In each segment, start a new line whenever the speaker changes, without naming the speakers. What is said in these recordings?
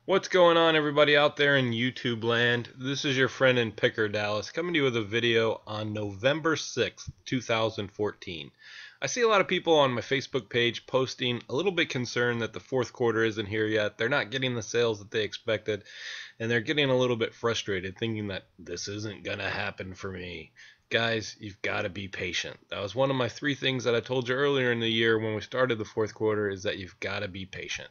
What's going on, everybody out there in YouTube land? This is your friend in Picker, Dallas, coming to you with a video on November 6th, 2014. I see a lot of people on my Facebook page posting a little bit concerned that the fourth quarter isn't here yet. They're not getting the sales that they expected, and they're getting a little bit frustrated, thinking that this isn't going to happen for me. Guys, you've got to be patient. That was one of my three things that I told you earlier in the year when we started the fourth quarter, is that you've got to be patient.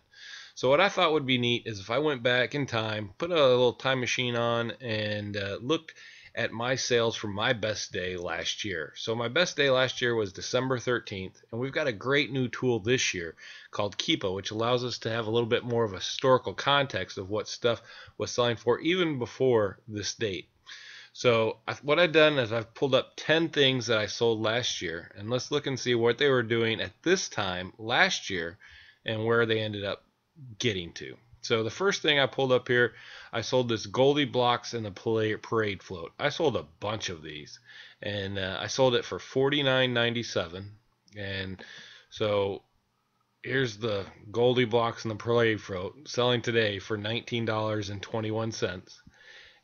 So what I thought would be neat is if I went back in time, put a little time machine on, and looked at my sales from my best day last year. So my best day last year was December 13th, and we've got a great new tool this year called Keepa, which allows us to have a little bit more of a historical context of what stuff was selling for even before this date. So what I've done is I've pulled up 10 things that I sold last year, and let's look and see what they were doing at this time last year and where they ended up getting to. So the first thing I pulled up here, I sold this Goldie Blocks and the Parade Float. I sold a bunch of these, and I sold it for $49.97. And so here's the Goldie Blocks and the Parade Float selling today for $19.21.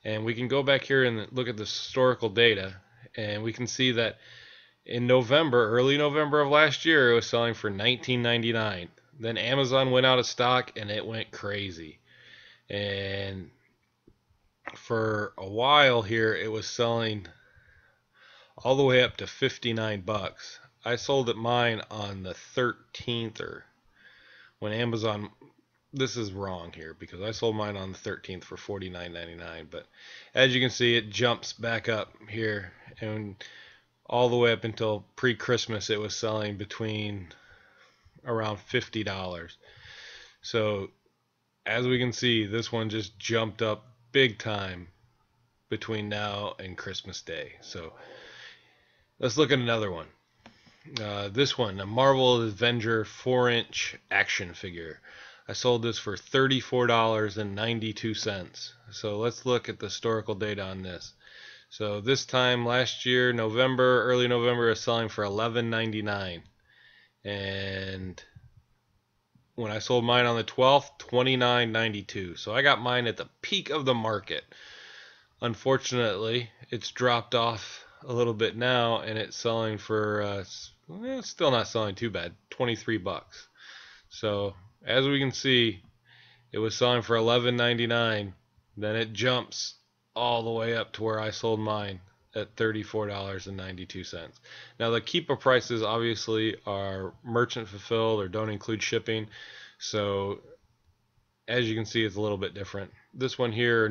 And we can go back here and look at the historical data, and we can see that in November, early November of last year, it was selling for $19.99. Then Amazon went out of stock and it went crazy. And for a while here, it was selling all the way up to 59 bucks. I sold it mine on the 13th, or when Amazon, this is wrong here because I sold mine on the 13th for $49.99, but as you can see, it jumps back up here, and all the way up until pre-Christmas it was selling between around $50. So as we can see, this one just jumped up big time between now and Christmas Day. So let's look at another one. This one, a Marvel Avenger 4-inch action figure. I sold this for $34.92. So let's look at the historical data on this. So this time last year, November, early November, is selling for $11.99. And when I sold mine on the 12th, $29.92. So I got mine at the peak of the market. Unfortunately, it's dropped off a little bit now, and it's selling for it's still not selling too bad, 23 bucks. So as we can see, it was selling for $11.99. Then it jumps all the way up to where I sold mine at $34.92. Now the Keepa prices obviously are merchant fulfilled or don't include shipping, so as you can see, it's a little bit different. This one here,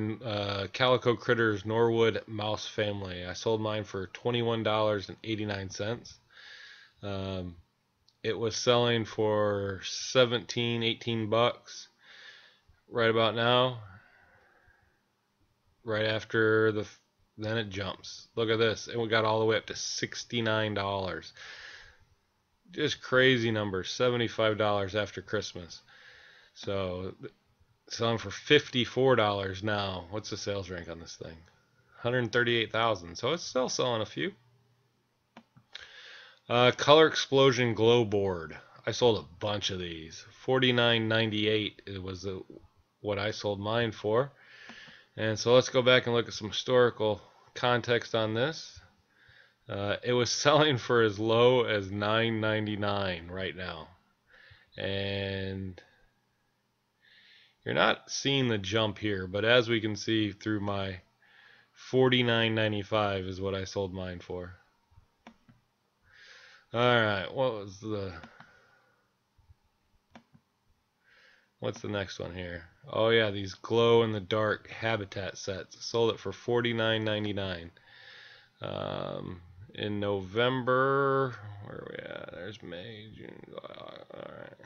Calico Critters Norwood Mouse Family, I sold mine for $21.89. It was selling for 17, 18 bucks right about now. Right after then it jumps. Look at this, and we got all the way up to $69. Just crazy numbers. $75 after Christmas. So selling for $54 now. What's the sales rank on this thing? 138,000. So it's still selling a few. Color Explosion Glow Board. I sold a bunch of these. $49.98 it was what I sold mine for. And so let's go back and look at some historical context on this. It was selling for as low as $9.99 right now. And you're not seeing the jump here, but as we can see through my $49.95 is what I sold mine for. Alright, what's the next one here? Oh yeah, these glow in the dark habitat sets. Sold it for $49.99. In November, where are we at? There's May, June, July. Alright.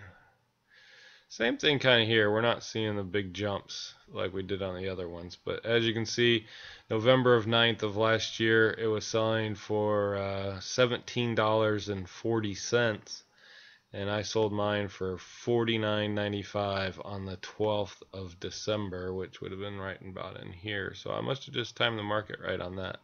Same thing kind of here. We're not seeing the big jumps like we did on the other ones, but as you can see, November of 9th of last year, it was selling for $17.40. And I sold mine for $49.95 on the 12th of December, which would have been right about in here. So I must have just timed the market right on that.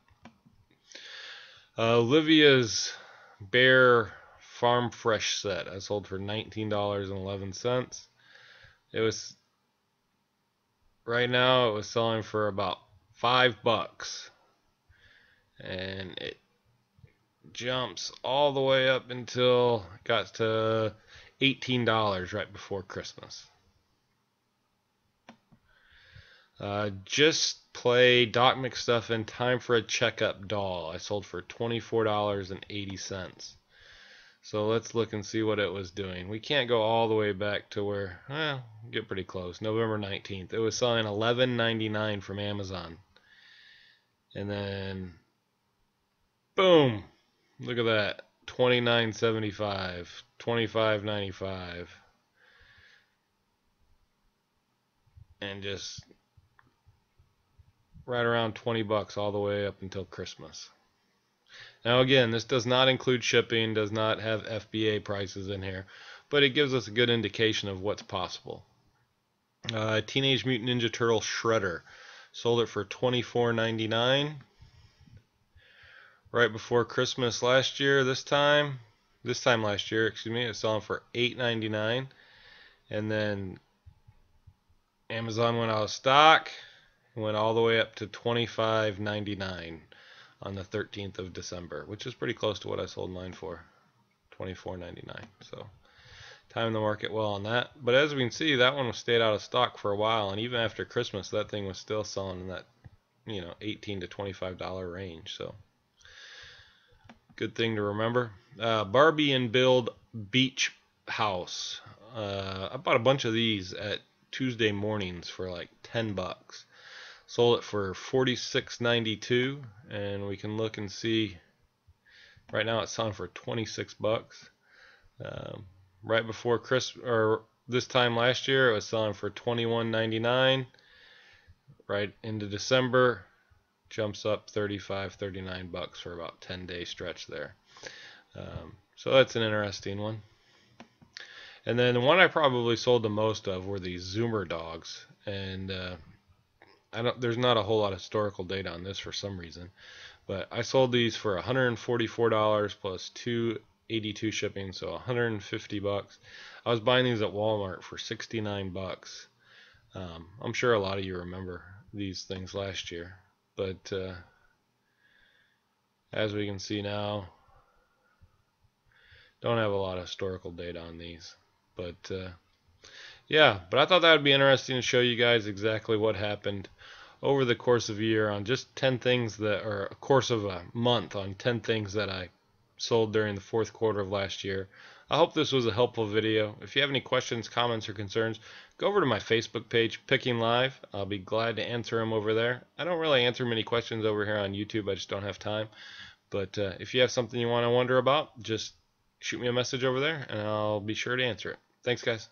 Olivia's Bear Farm Fresh set I sold for $19.11. It was right now it was selling for about $5, and it jumps all the way up until it got to $18 right before Christmas. Just play Doc McStuff in Time for a Checkup doll. I sold for $24.80. So let's look and see what it was doing. We can't go all the way back to where, well, get pretty close. November 19th. It was selling $11.99 from Amazon. And then, boom, look at that. $29.75, $25.95. And just right around $20 all the way up until Christmas. Now again, this does not include shipping, does not have FBA prices in here, but it gives us a good indication of what's possible. Teenage Mutant Ninja Turtle Shredder, sold it for $24.99 right before Christmas last year. This time last year, excuse me, it was selling for $8.99, and then Amazon went out of stock, went all the way up to $25.99 on the 13th of December, which is pretty close to what I sold mine for, $24.99. So timed the market well on that. But as we can see, that one stayed out of stock for a while, and even after Christmas, that thing was still selling in that, $18 to $25 range. So good thing to remember. Barbie and Build Beach House. I bought a bunch of these at Tuesday mornings for like $10. Sold it for $46.92, and we can look and see. Right now it's selling for $26. Right before Christmas, or this time last year, it was selling for $21.99. Right into December, jumps up $35, $39 for about 10-day stretch there. So that's an interesting one. And then the one I probably sold the most of were these Zoomer dogs, and there's not a whole lot of historical data on this for some reason, but I sold these for $144 plus $2.82 shipping, so $150. I was buying these at Walmart for $69. I'm sure a lot of you remember these things last year, but as we can see now, don't have a lot of historical data on these, but yeah, but I thought that would be interesting to show you guys exactly what happened over the course of a year on just 10 things that, or a course of a month on 10 things that I sold during the fourth quarter of last year. I hope this was a helpful video. If you have any questions, comments, or concerns, go over to my Facebook page, Picking Live. I'll be glad to answer them over there. I don't really answer many questions over here on YouTube. I just don't have time. But if you have something you want to wonder about, just shoot me a message over there, and I'll be sure to answer it. Thanks, guys.